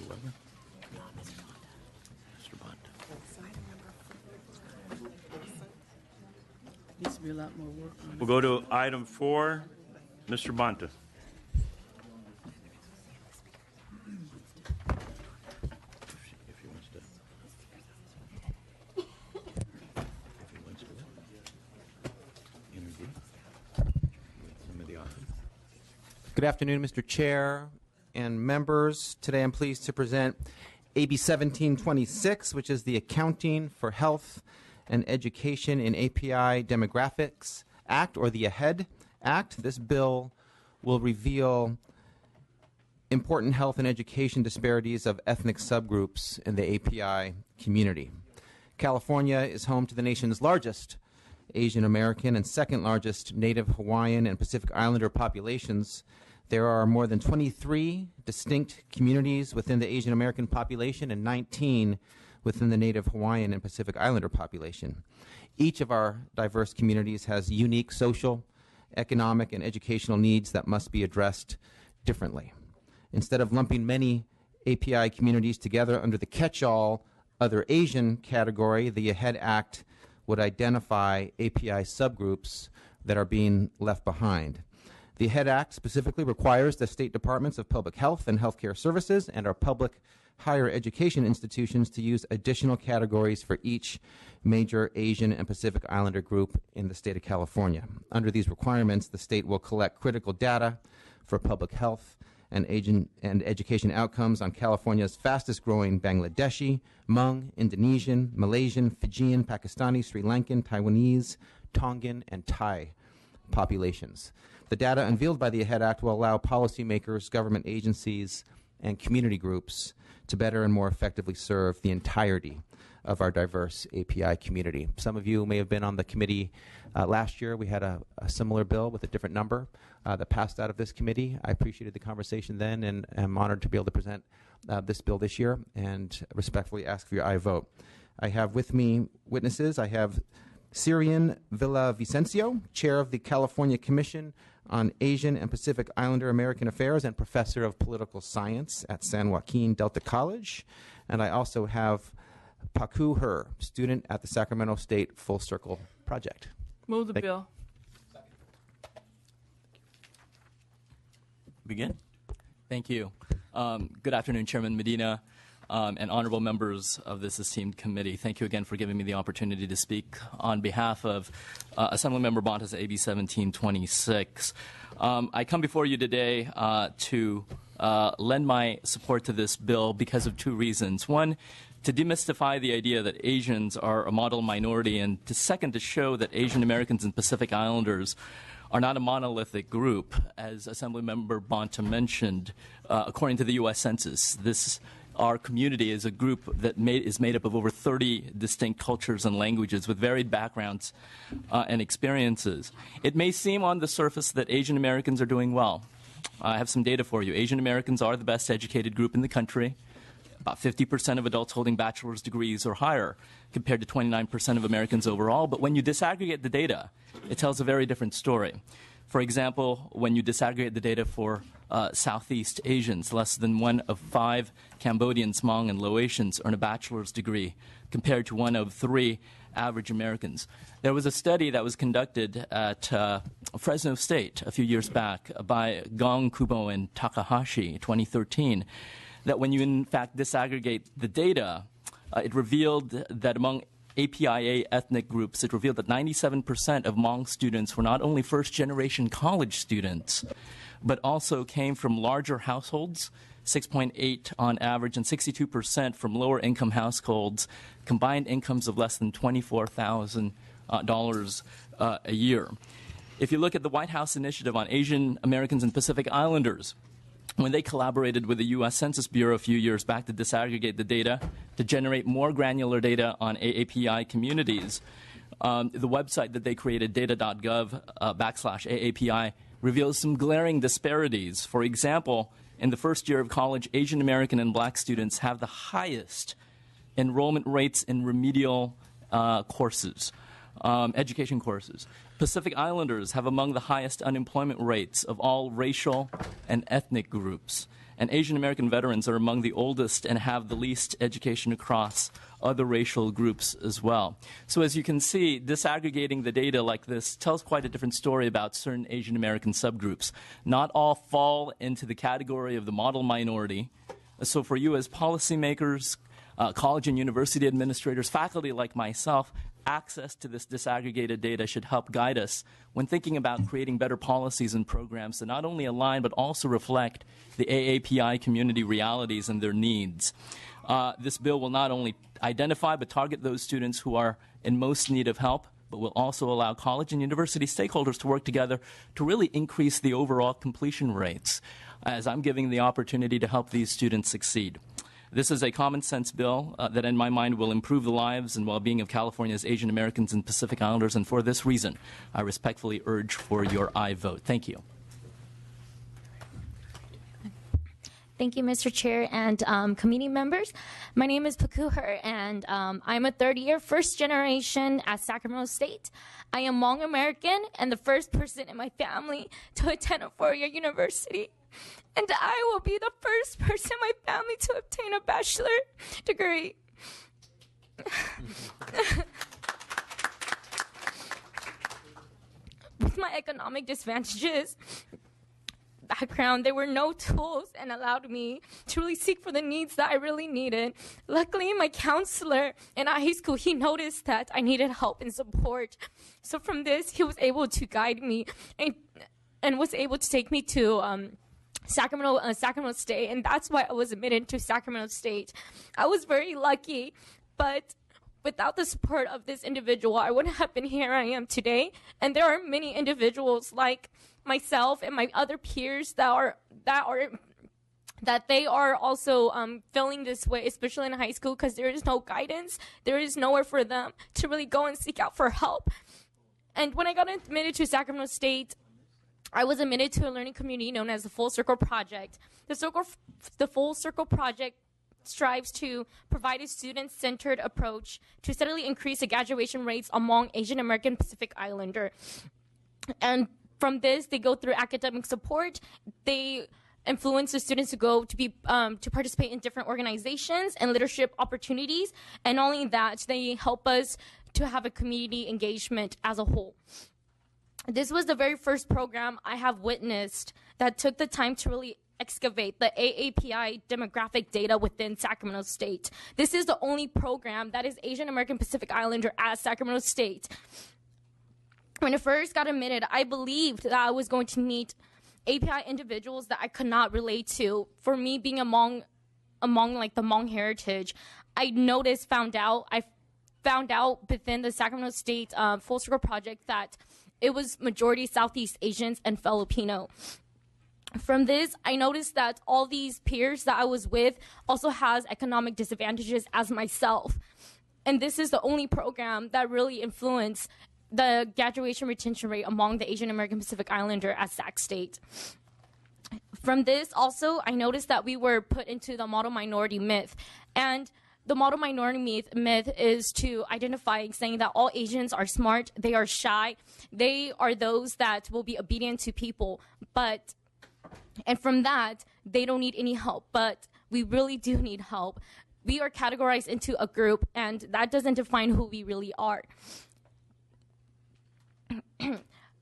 Weber? Mr. Bond. Needs to be a lot more work on We'll go to item 4, Mr. Bonta. Good afternoon, Mr. Chair and members. Today I'm pleased to present AB 1726, which is the Accounting for Health and Education in API Demographics Act, or the AHEAD Act. This bill will reveal important health and education disparities of ethnic subgroups in the API community. California is home to the nation's largest Asian American and second largest Native Hawaiian and Pacific Islander populations. There are more than 23 distinct communities within the Asian American population and 19 within the Native Hawaiian and Pacific Islander population. Each of our diverse communities has unique social, economic, and educational needs that must be addressed differently. Instead of lumping many API communities together under the catch-all Other Asian category, the AHEAD Act would identify API subgroups that are being left behind. The AHEAD Act specifically requires the state departments of public health and healthcare services and our public higher education institutions to use additional categories for each major Asian and Pacific Islander group in the state of California. Under these requirements, the state will collect critical data for public health and education outcomes on California's fastest growing Bangladeshi, Hmong, Indonesian, Malaysian, Fijian, Pakistani, Sri Lankan, Taiwanese, Tongan, and Thai populations. The data unveiled by the AHEAD Act will allow policymakers, government agencies, and community groups to better and more effectively serve the entirety of our diverse API community. Some of you may have been on the committee last year. We had a similar bill with a different number that passed out of this committee. I appreciated the conversation then, and I'm honored to be able to present this bill this year and respectfully ask for your aye vote. I have with me witnesses. I have Syrian Villavicencio, Chair of the California Commission on Asian and Pacific Islander American Affairs and Professor of Political Science at San Joaquin Delta College. And I also have Paku Her, student at the Sacramento State Full Circle Project. Move the bill. Begin. Thank you. Good afternoon, Chairman Medina, and honorable members of this esteemed committee. Thank you again for giving me the opportunity to speak on behalf of Assemblymember Bonta's AB 1726. I come before you today to lend my support to this bill because of two reasons. One, to demystify the idea that Asians are a model minority, and second, to show that Asian Americans and Pacific Islanders are not a monolithic group. As Assemblymember Bonta mentioned, according to the U.S. Census, our community is a group that is made up of over 30 distinct cultures and languages with varied backgrounds and experiences. It may seem on the surface that Asian Americans are doing well. I have some data for you. Asian Americans are the best educated group in the country. About 50% of adults holding bachelor's degrees or higher, compared to 29% of Americans overall. But when you disaggregate the data, it tells a very different story. For example, when you disaggregate the data for Southeast Asians, less than 1 of 5 Cambodians, Hmong, and Laotians earn a bachelor's degree, compared to 1 of 3 average Americans. There was a study that was conducted at Fresno State a few years back by Gong, Kubo, and Takahashi, 2013, that when you in fact disaggregate the data, it revealed that among APIA ethnic groups, it revealed that 97% of Hmong students were not only first-generation college students, but also came from larger households, 6.8 on average, and 62% from lower-income households, combined incomes of less than $24,000 a year. If you look at the White House Initiative on Asian Americans and Pacific Islanders, when they collaborated with the U.S. Census Bureau a few years back to disaggregate the data, to generate more granular data on AAPI communities, the website that they created, data.gov/AAPI, reveals some glaring disparities. For example, in the first year of college, Asian American and black students have the highest enrollment rates in remedial courses, education courses. Pacific Islanders have among the highest unemployment rates of all racial and ethnic groups. and Asian American veterans are among the oldest and have the least education across other racial groups as well. So as you can see, disaggregating the data like this tells quite a different story about certain Asian American subgroups. Not all fall into the category of the model minority. So for you as policymakers, college and university administrators, faculty like myself, access to this disaggregated data should help guide us when thinking about creating better policies and programs that not only align but also reflect the AAPI community realities and their needs. This bill will not only identify but target those students who are in most need of help, but will also allow college and university stakeholders to work together to really increase the overall completion rates, as I'm giving the opportunity to help these students succeed. This is a common sense bill that in my mind will improve the lives and well-being of California's Asian Americans and Pacific Islanders, and for this reason, I respectfully urge for your aye vote. Thank you. Thank you, Mr. Chair and committee members. My name is Pakuher, and I'm a third-year, first generation at Sacramento State. I am Hmong American and the first person in my family to attend a four-year university. And I will be the first person in my family to obtain a bachelor degree. With my economic disadvantages background, there were no tools and allowed me to really seek for the needs that I really needed. Luckily, my counselor in high school, he noticed that I needed help and support. So from this, he was able to guide me and was able to take me to Sacramento State, and that's why I was admitted to Sacramento State. I was very lucky, but without the support of this individual, I wouldn't have been here I am today. And there are many individuals like myself and my other peers that they are also feeling this way, especially in high school, because there is no guidance. There is nowhere for them to really go and seek out for help. And when I got admitted to Sacramento State, I was admitted to a learning community known as the Full Circle Project. The Full Circle Project strives to provide a student-centered approach to steadily increase the graduation rates among Asian American Pacific Islander. And from this, they go through academic support. They influence the students to go to participate in different organizations and leadership opportunities. And not only that, they help us to have a community engagement as a whole. This was the very first program I have witnessed that took the time to really excavate the AAPI demographic data within Sacramento State. This is the only program that is Asian American Pacific Islander at Sacramento State. When I first got admitted, I believed that I was going to meet API individuals that I could not relate to. For me, being among like the Hmong heritage, I found out within the Sacramento State Full Circle Project that it was majority Southeast Asians and Filipino. From this, I noticed that all these peers that I was with also has economic disadvantages as myself. And this is the only program that really influenced the graduation retention rate among the Asian American Pacific Islander at Sac State. From this, also, I noticed that we were put into the model minority myth. And the model minority myth is to identify saying that all Asians are smart, they are shy, they are those that will be obedient to people, and from that, they don't need any help, but we really do need help. We are categorized into a group, and that doesn't define who we really are.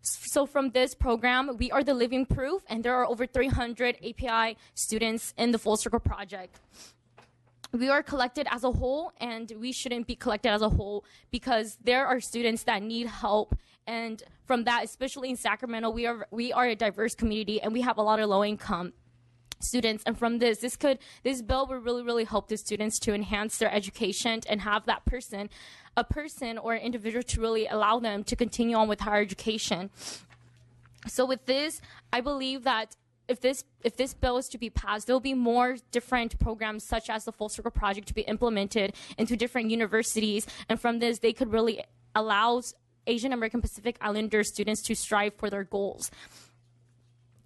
So from this program, we are the living proof, and there are over 300 API students in the Full Circle Project. We are collected as a whole, and we shouldn't be collected as a whole because there are students that need help. And from that, especially in Sacramento, we are a diverse community, and we have a lot of low-income students. And from this bill will really, really help the students to enhance their education and have a person or an individual to really allow them to continue on with higher education. So with this, I believe that if this bill is to be passed, there will be more different programs such as the Full Circle Project to be implemented into different universities. And from this, they could really allow Asian American Pacific Islander students to strive for their goals.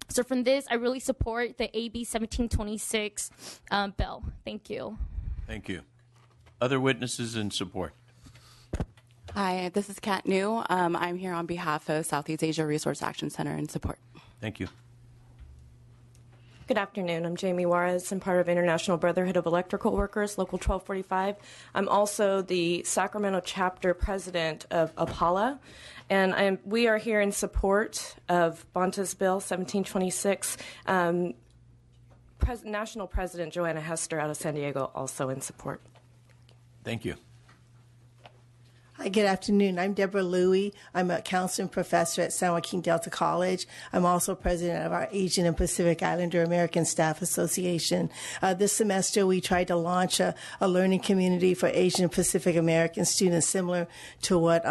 So from this, I really support the AB 1726 bill. Thank you. Thank you. Other witnesses in support? Hi, this is Kat New. I'm here on behalf of Southeast Asia Resource Action Center in support. Thank you. Good afternoon. I'm Jamie Juarez. I'm part of International Brotherhood of Electrical Workers, Local 1245. I'm also the Sacramento chapter president of APALA, and we are here in support of Bonta's Bill 1726. National President Joanna Hester out of San Diego also in support. Thank you. Hi, good afternoon. I'm Deborah Louie. I'm a counseling professor at San Joaquin Delta College. I'm also president of our Asian and Pacific Islander American Staff Association. This semester, we tried to launch a learning community for Asian and Pacific American students similar to what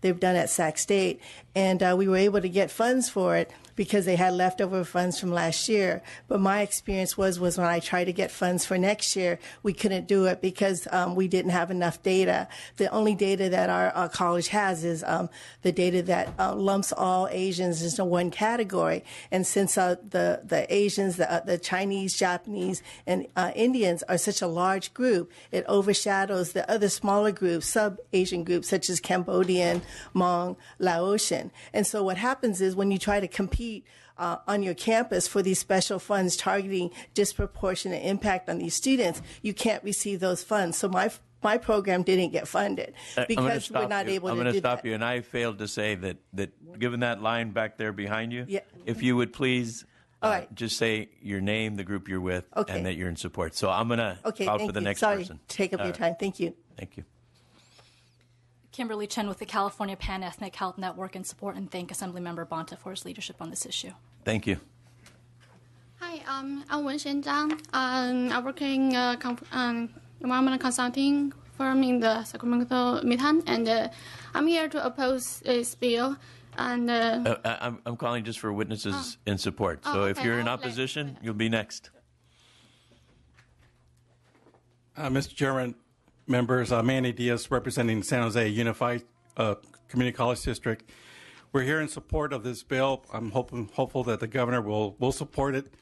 they've done at Sac State. And we were able to get funds for it because they had leftover funds from last year. But my experience was when I tried to get funds for next year, we couldn't do it because we didn't have enough data. The only data that our college has is the data that lumps all Asians into one category. And since the Asians, the Chinese, Japanese, and Indians are such a large group, it overshadows the other smaller groups, sub-Asian groups, such as Cambodian, Hmong, Laotian. And so what happens is when you try to compete on your campus for these special funds targeting disproportionate impact on these students, you can't receive those funds. So my program didn't get funded because we're not able to do that. I'm going to stop you, and I failed to say that given that line back there behind you, if you would please just say your name, the group you're with, and that you're in support. So I'm going to call for the next person. Sorry, take up your time. Thank you. Thank you. Kimberly Chen with the California Pan-Ethnic Health Network in support and thank Assemblymember Bonta for his leadership on this issue. Thank you. Hi, I'm Wen-Shen Zhang. I work in environmental consulting firm in the Sacramento Midtown, and I'm here to oppose this bill. And I'm calling just for witnesses in support. So if you're in opposition, you'll be next. Mr. Chairman, members, Manny Diaz representing San Jose Unified Community College District. We're here in support of this bill. I'm hopeful that the governor will support it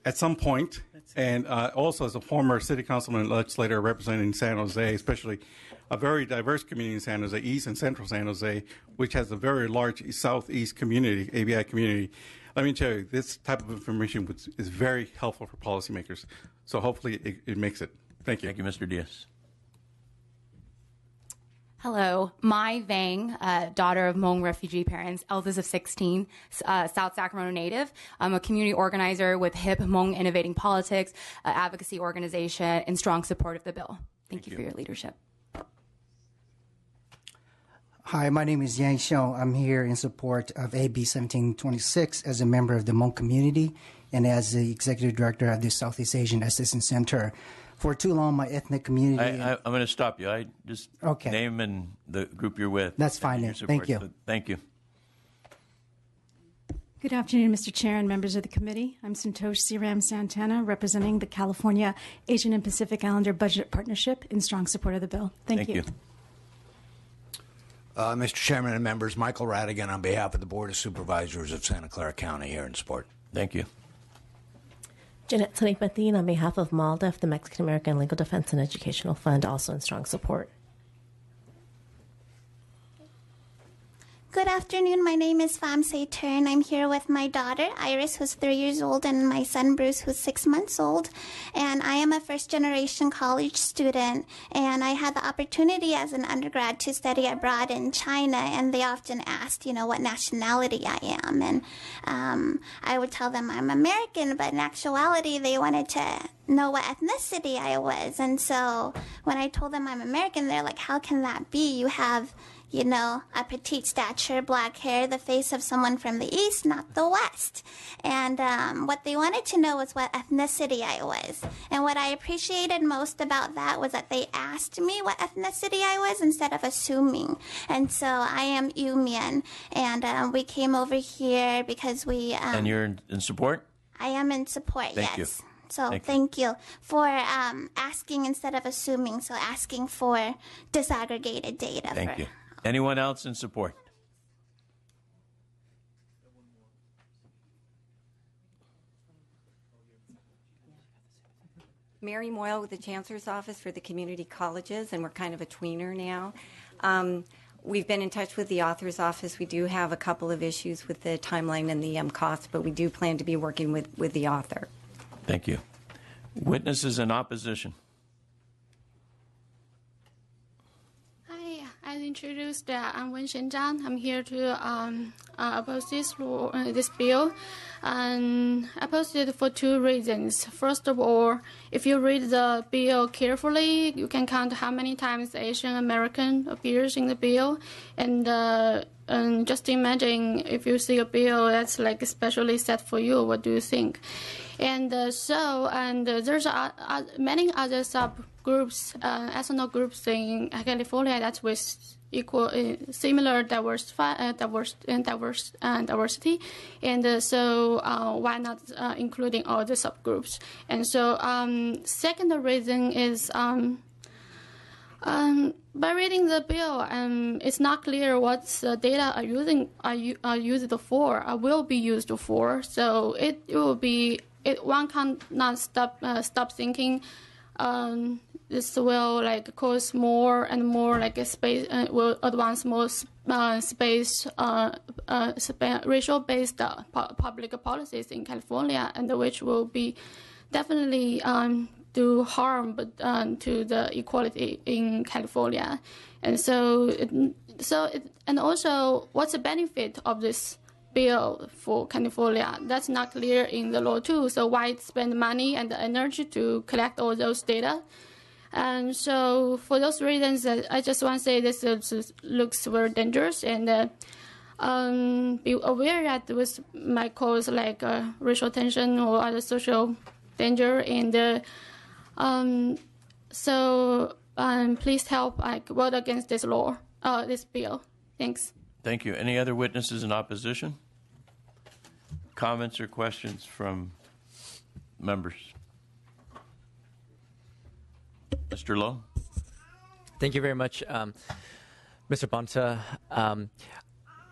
at some point. And also as a former city councilman and legislator representing San Jose, especially a very diverse community in San Jose, East and Central San Jose, which has a very large Southeast community, ABI community. Let me tell you, this type of information is very helpful for policymakers. So hopefully it makes it. Thank you. Thank you, Mr. Diaz. Hello, Mai Vang, daughter of Hmong refugee parents, eldest of 16, South Sacramento native. I'm a community organizer with HIP, Hmong Innovating Politics, advocacy organization, in strong support of the bill. Thank you for your leadership. Hi, my name is Yang Xiong. I'm here in support of AB 1726 as a member of the Hmong community and as the executive director of the Southeast Asian Assistance Center. For too long, my ethnic community... I'm going to stop you. I just name and the group you're with. That's fine. Thank you. So, thank you. Good afternoon, Mr. Chair and members of the committee. I'm Santosh Siram Santana, representing the California Asian and Pacific Islander Budget Partnership in strong support of the bill. Thank you. Mr. Chairman and members, Michael Radigan on behalf of the Board of Supervisors of Santa Clara County here in support. Thank you. Jeanette Sanik-Mathien on behalf of MALDEF, the Mexican American Legal Defense and Educational Fund, also in strong support. Good afternoon. My name is Pham Sater, and I'm here with my daughter, Iris, who's 3 years old, and my son, Bruce, who's 6 months old. And I am a first-generation college student, and I had the opportunity as an undergrad to study abroad in China, and they often asked, what nationality I am. And I would tell them I'm American, but in actuality, they wanted to know what ethnicity I was. And so when I told them I'm American, they're like, how can that be? You have a petite stature, black hair, the face of someone from the East, not the West. And what they wanted to know was what ethnicity I was. And what I appreciated most about that was that they asked me what ethnicity I was instead of assuming. And so I am Yumian. And we came over here because we... and you're in support? I am in support, Thank yes. you. So thank you for asking instead of assuming, so asking for disaggregated data. Thank you. Anyone else in support? Mary Moyle with the Chancellor's Office for the Community Colleges, and we're kind of a tweener now. we've been in touch with the author's office. We do have a couple of issues with the timeline and the cost, but we do plan to be working with the author. Thank you. Witnesses in opposition. Hi, as introduced, I'm Wen-Shen Zhang. I'm here to oppose this bill. And I opposed it for two reasons. First of all, if you read the bill carefully, you can count how many times Asian American appears in the bill. And just imagine if you see a bill that's like especially set for you, what do you think? And there's many other subgroups, ethnic groups in California that with similar diversity, and so why not including all the subgroups? And so second reason is by reading the bill, it's not clear what the data are used for, will be used for. So it will be one cannot stop thinking. This will like cause more and more like a space will advance more space racial-based public policies in California, and which will be definitely do harm to the equality in California. And and also what's the benefit of this bill for California? That's not clear in the law too. So why spend money and energy to collect all those data? And so for those reasons, I just want to say this looks very dangerous, and be aware that this might cause like racial tension or other social danger. And please help vote against this law, this bill. Thanks. Thank you. Any other witnesses in opposition? Comments or questions from members? Mr. Lowe? Thank you very much, Mr. Bonta.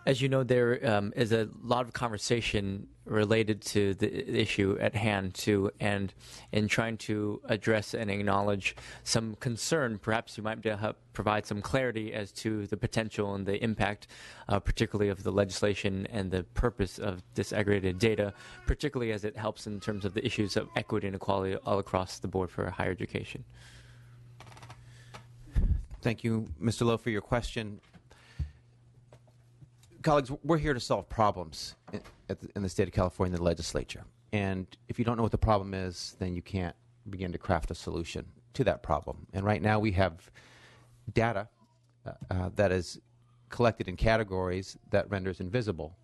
As you know, there is a lot of conversation related to the issue at hand, and in trying to address and acknowledge some concern, perhaps you might be able to help provide some clarity as to the potential and the impact, particularly of the legislation and the purpose of disaggregated data, particularly as it helps in terms of the issues of equity and equality all across the board for higher education. Thank you, Mr. Lowe, for your question. Colleagues, we're here to solve problems in the state of California, the legislature. And if you don't know what the problem is, then you can't begin to craft a solution to that problem. And right now we have data that is collected in categories that renders invisible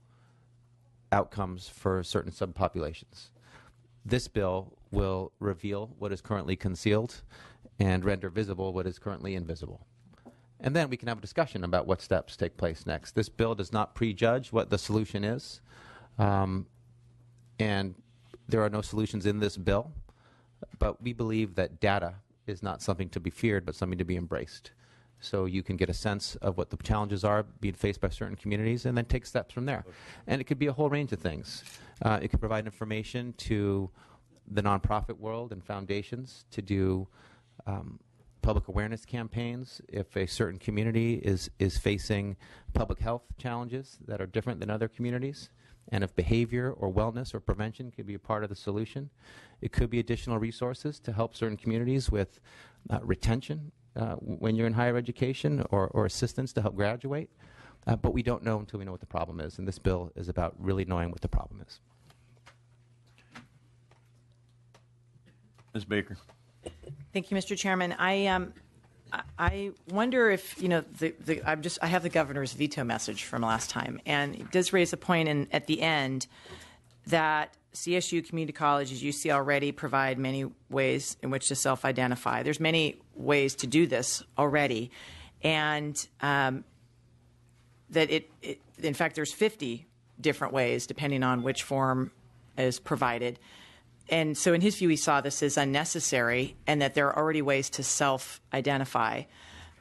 outcomes for certain subpopulations. This bill will reveal what is currently concealed and render visible what is currently invisible. And then we can have a discussion about what steps take place next. This bill does not prejudge what the solution is, and there are no solutions in this bill, but we believe that data is not something to be feared, but something to be embraced. So you can get a sense of what the challenges are being faced by certain communities and then take steps from there. And it could be a whole range of things. It could provide information to the nonprofit world and foundations to do public awareness campaigns if a certain community is facing public health challenges that are different than other communities, and if behavior or wellness or prevention could be a part of the solution. It could be additional resources to help certain communities with retention when you're in higher education, or assistance to help graduate. But we don't know until we know what the problem is, and this bill is about really knowing what the problem is. Ms. Baker. Thank you, Mr. Chairman. I wonder if, you know, I have the governor's veto message from last time, and it does raise a point at the end that CSU community colleges, you see already, provide many ways in which to self-identify. There's many ways to do this already, and that in fact, there's 50 different ways depending on which form is provided. And so in his view, he saw this as unnecessary and that there are already ways to self-identify.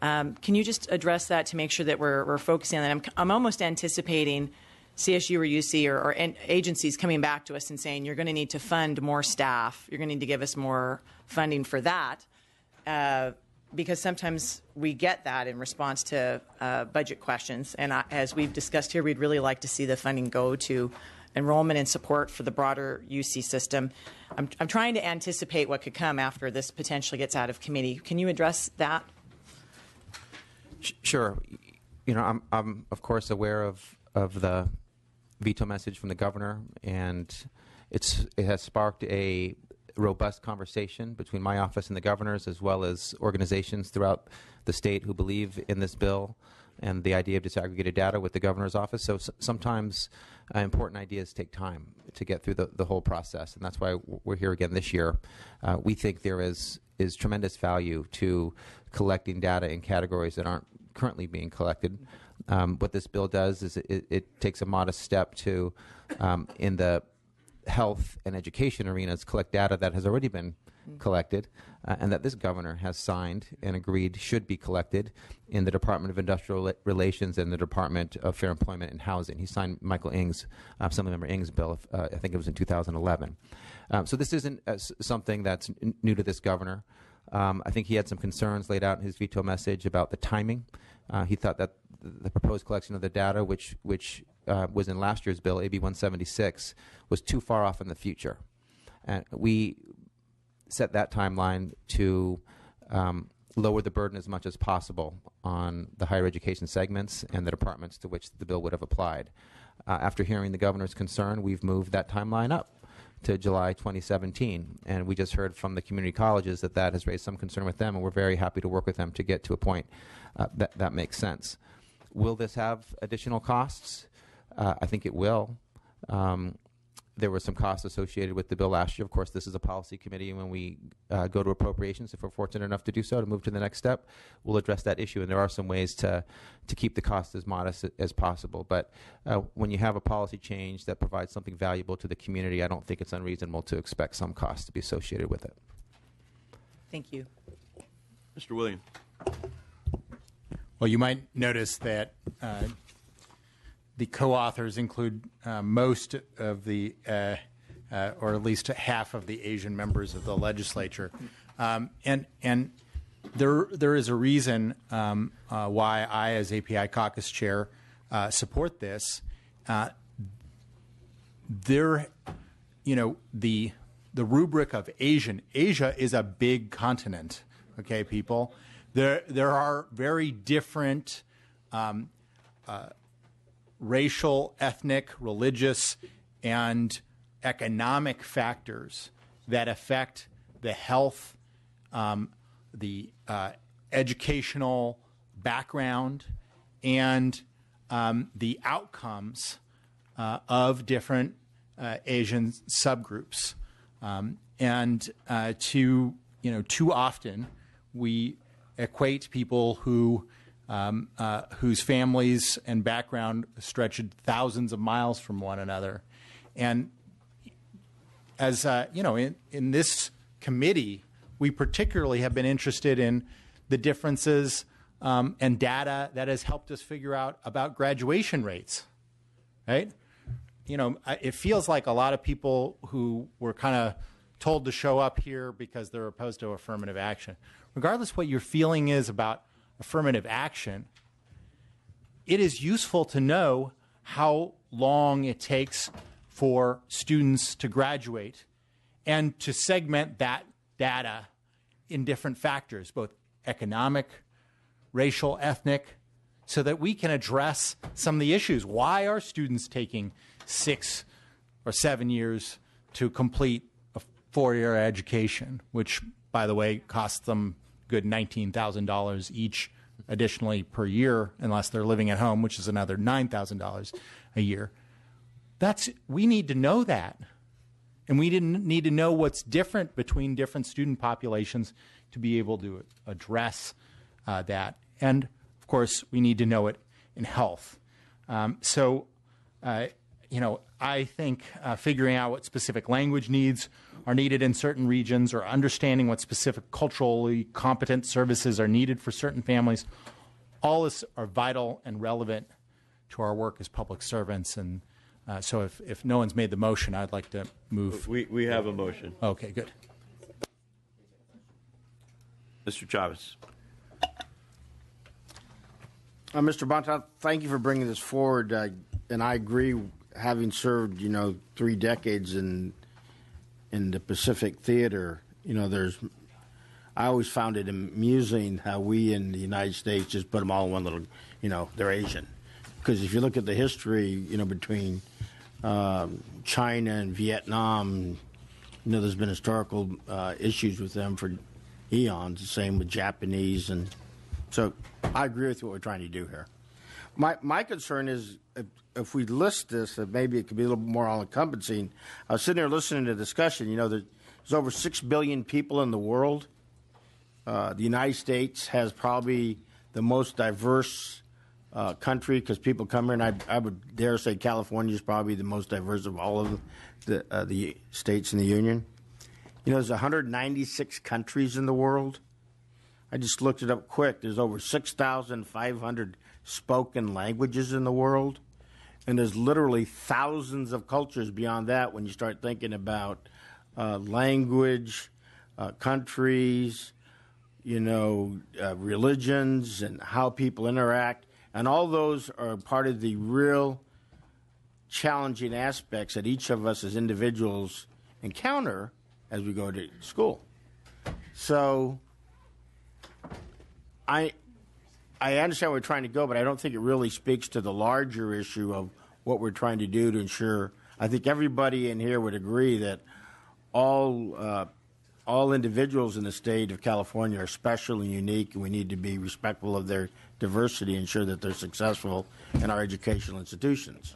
Can you just address that to make sure that we're focusing on that? I'm almost anticipating CSU or UC or agencies coming back to us and saying, you're going to need to fund more staff. You're going to need to give us more funding for that. because sometimes we get that in response to budget questions. And as we've discussed here, we'd really like to see the funding go to enrollment and support for the broader UC system. I'm trying to anticipate what could come after this potentially gets out of committee. Can you address that? Sure. You know, I'm of course aware of the veto message from the governor, and it has sparked a robust conversation between my office and the governor's, as well as organizations throughout the state who believe in this bill and the idea of disaggregated data with the governor's office. So sometimes important ideas take time to get through the whole process, and that's why we're here again this year. We think there is tremendous value to collecting data in categories that aren't currently being collected. What this bill does is it takes a modest step to, in the health and education arenas, collect data that has already been collected and that this governor has signed and agreed should be collected in the Department of Industrial Relations and the Department of Fair Employment and Housing. He signed Michael Ng's, Assemblymember Ng's bill, I think it was in 2011. So this isn't something that's new to this governor. I think he had some concerns laid out in his veto message about the timing. He thought that the proposed collection of the data, which was in last year's bill, AB 176, was too far off in the future. And we set that timeline to lower the burden as much as possible on the higher education segments and the departments to which the bill would have applied. After hearing the governor's concern, we've moved that timeline up to July 2017, and we just heard from the community colleges that has raised some concern with them, and we're very happy to work with them to get to a point that makes sense. Will this have additional costs? I think it will. There were some costs associated with the bill last year. Of course, this is a policy committee, and when we go to appropriations, if we're fortunate enough to do so, to move to the next step, we'll address that issue. And there are some ways to keep the cost as modest as possible. But when you have a policy change that provides something valuable to the community, I don't think it's unreasonable to expect some costs to be associated with it. Thank you. Mr. Williams. Well, you might notice that the co-authors include most of the, or at least half of the Asian members of the legislature, and there is a reason why I, as API caucus chair, support this. The rubric of Asia is a big continent. Okay, people. There are very different racial, ethnic, religious, and economic factors that affect the health, the educational background, and the outcomes of different Asian subgroups. Too often we equate people whose families and background stretched thousands of miles from one another. And as in this committee, we particularly have been interested in the differences and data that has helped us figure out about graduation rates, right? It feels like a lot of people who were kind of told to show up here because they're opposed to affirmative action. Regardless what your feeling is about affirmative action, it is useful to know how long it takes for students to graduate and to segment that data in different factors, both economic, racial, ethnic, so that we can address some of the issues. Why are students taking 6 or 7 years to complete a 4-year education, which, by the way, costs them good $19,000 each additionally per year, unless they're living at home, which is another $9,000 a year? We need to know that. And we didn't need to know what's different between different student populations to be able to address that. And, of course, we need to know it in health. I think figuring out what specific language needs are needed in certain regions, or understanding what specific culturally competent services are needed for certain families, all this are vital and relevant to our work as public servants. And so if no one's made the motion, I'd like to move. We have a motion. Okay, good. Mr. Chavez. Mr. Bonta, thank you for bringing this forward. And I agree, having served, 3 decades in the Pacific Theater, I always found it amusing how we in the United States just put them all in one little, they're Asian. Because if you look at the history, between China and Vietnam, there's been historical issues with them for eons, the same with Japanese. And so I agree with what we're trying to do here. My concern is if we list this, that maybe it could be a little more all-encompassing. I was sitting there listening to the discussion. There's over 6 billion people in the world. The United States has probably the most diverse country because people come here, and I would dare say California is probably the most diverse of all of the states in the Union. There's 196 countries in the world. I just looked it up quick. There's over 6,500 spoken languages in the world. And there's literally thousands of cultures beyond that when you start thinking about language, countries, religions, and how people interact. And all those are part of the real challenging aspects that each of us as individuals encounter as we go to school. So I understand where we're trying to go, but I don't think it really speaks to the larger issue of what we're trying to do to ensure. I think everybody in here would agree that all individuals in the state of California are special and unique, and we need to be respectful of their diversity and ensure that they're successful in our educational institutions.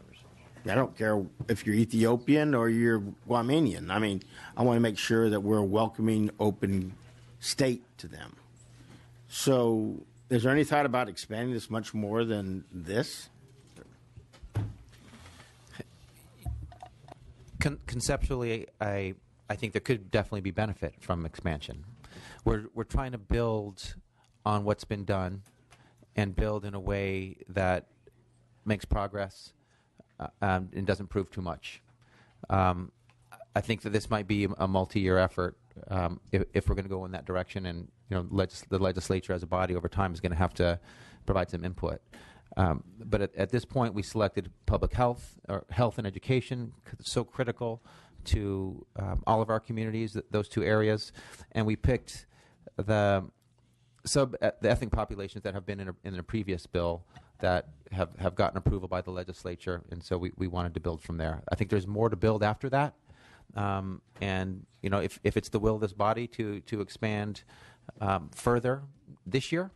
I don't care if you're Ethiopian or you're Guamanian. I want to make sure that we're a welcoming, open state to them. So is there any thought about expanding this much more than this? Conceptually, I think there could definitely be benefit from expansion. We're trying to build on what's been done and build in a way that makes progress and doesn't prove too much. I think that this might be a multi-year effort if we're going to go in that direction, and the legislature as a body over time is going to have to provide some input. But at this point, we selected public health or health and education, so critical to all of our communities, those 2 areas, and we picked the ethnic populations that have been in a previous bill that have gotten approval by the legislature, and so we wanted to build from there. I think there's more to build after that, and if it's the will of this body to expand further this year,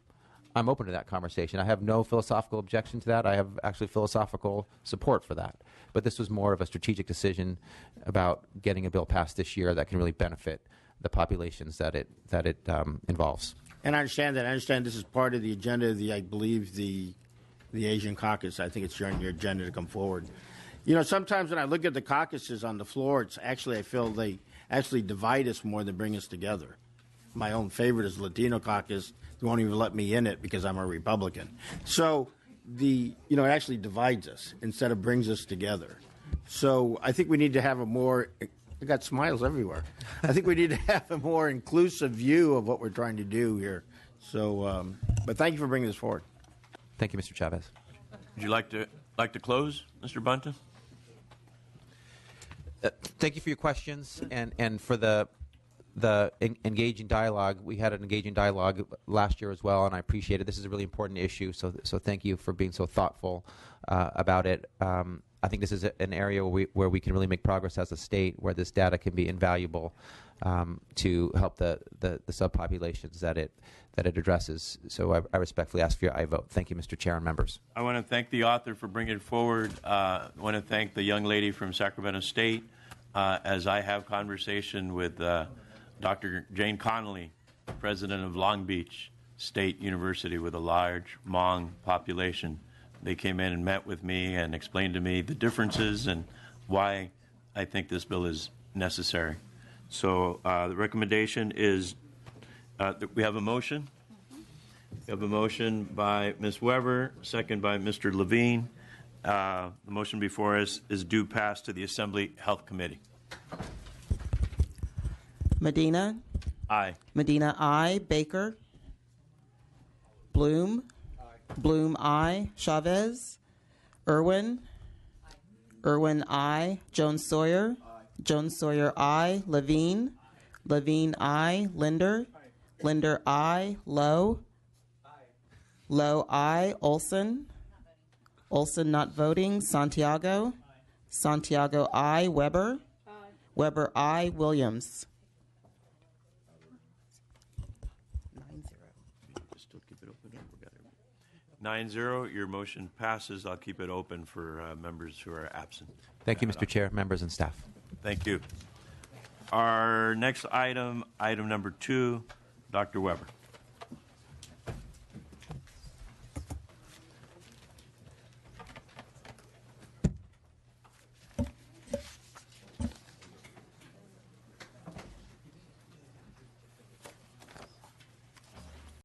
I'm open to that conversation. I have no philosophical objection to that. I have actually philosophical support for that. But this was more of a strategic decision about getting a bill passed this year that can really benefit the populations that it involves. And I understand that. I understand this is part of the agenda of I believe, the Asian caucus. I think it's on your agenda to come forward. Sometimes when I look at the caucuses on the floor, I feel they actually divide us more than bring us together. My own favorite is the Latino caucus. They won't even let me in it because I'm a Republican. So it actually divides us instead of brings us together. So I think we need to have a more, I got smiles everywhere. I think we need to have a more inclusive view of what we're trying to do here. So, but thank you for bringing this forward. Thank you, Mr. Chavez. Would you like to close, Mr. Bunta? Thank you for your questions and for the engaging dialogue. We had an engaging dialogue last year as well, and I appreciate it. This is a really important issue, so thank you for being so thoughtful about it. I think this is an area where we can really make progress as a state, where this data can be invaluable to help the subpopulations that it addresses. So I respectfully ask for your aye vote. Thank you, Mr. Chair and members. I want to thank the author for bringing it forward. I want to thank the young lady from Sacramento State. As I have conversation with Dr. Jane Connolly, president of Long Beach State University with a large Hmong population. They came in and met with me and explained to me the differences and why I think this bill is necessary. So the recommendation is we have a motion. We have a motion by Ms. Weber, second by Mr. Levine. The motion before us is due pass to the Assembly Health Committee. Medina? Aye. Medina, aye. Baker? Bloom? Aye. Bloom, I. Chavez. Irwin. Irwin, I. Jones Sawyer. Jones Sawyer, I. Levine. Levine, I. Linder. Linder, I. Lowe. Lowe, I. Olson. Olson not voting. Santiago. Santiago, I. Weber. Weber, I. Williams. 9-0. Your motion passes. I'll keep it open for members who are absent. Thank you, Mr. Chair, members, and staff. Thank you. Our next item, item number 2, Dr. Weber.